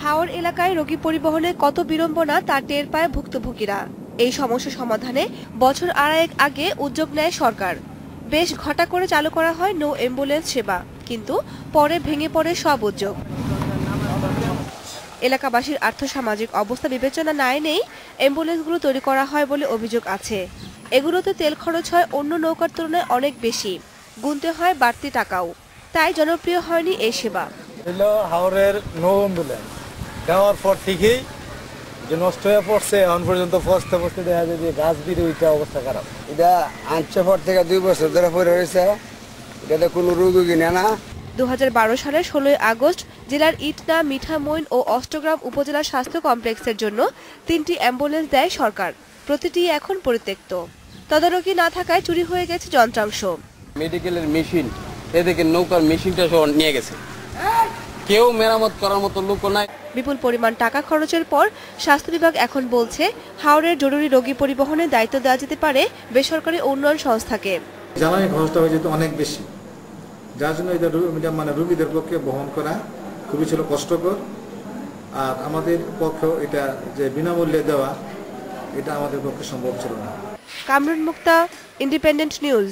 হাওর এলাকায় রোগী পরিবহনে কত বিড়ম্বনা তা টের পায় ভুক্তভোগীরা। এই সমস্যা সমাধানে বছর আড়ায়েক আগে উদ্যোগ নেয় সরকার। বেশ ঘটা করে চালু করা হয় নো অ্যাম্বুলেন্স সেবা, কিন্তু পরে ভেঙে পড়ে সব উদ্যোগ। এলাকাবাসীর আর্থসামাজিক অবস্থা বিবেচনা না এনেই অ্যাম্বুলেন্সগুলো তৈরি করা হয় বলে অভিযোগ আছে। এগুলোতে তেল খরচ হয় অন্য নৌকার তুলনায় অনেক বেশি, গুনতে হয় বাড়তি টাকাও। তাই জনপ্রিয় হয়নি এই সেবা। হাওরের নো অ্যাম্বুলেন্স দেওয়ার পর থেকেই যে নষ্ট হয়ে পড়ছে, এখন পর্যন্ত পৌঁছতে পৌঁছতে দেখা যায় যে গাছ বিরোধীটা অবস্থা খারাপ। এটা আনছে পর থেকে 2 বছর ধরে পড়ে রয়েছে, এটাতে কোনো রোগী কিনে না। 2012 সালের 16 আগস্ট জেলার ইটনা, মিঠামইন ও অষ্টগ্রাম উপজেলা স্বাস্থ্য কমপ্লেক্সের জন্য 3টি অ্যাম্বুলেন্স দেয় সরকার। প্রতিটি এখন পরিত্যক্ত। তদারকি না থাকায় চুরি হয়ে গেছে যন্ত্রাংশ। মেডিকেলের মেশিন, এদিকে নৌকার মেশিনটা সব নিয়ে গেছে, কেউ মেরামত করার মতো লোক নাই। বিপুল পরিমাণ টাকা খরচের পর স্বাস্থ্য বিভাগ এখন বলছে হাওরের জরুরি রোগী পরিবহনে দায়িত্ব দেওয়া যেতে পারে বেসরকারি উন্নয়ন সংস্থাকে। জ্বালানি খরচটা হয়ে যেত অনেক বেশি, যার জন্য এটা মানে রোগীদের পক্ষে বহন করা খুবই ছিল কষ্টকর। আর আমাদের পক্ষেও এটা যে বিনামূল্যে দেওয়া, এটা আমাদের পক্ষে সম্ভব ছিল না। কামরুন মুক্তা, ইন্ডিপেন্ডেন্ট নিউজ।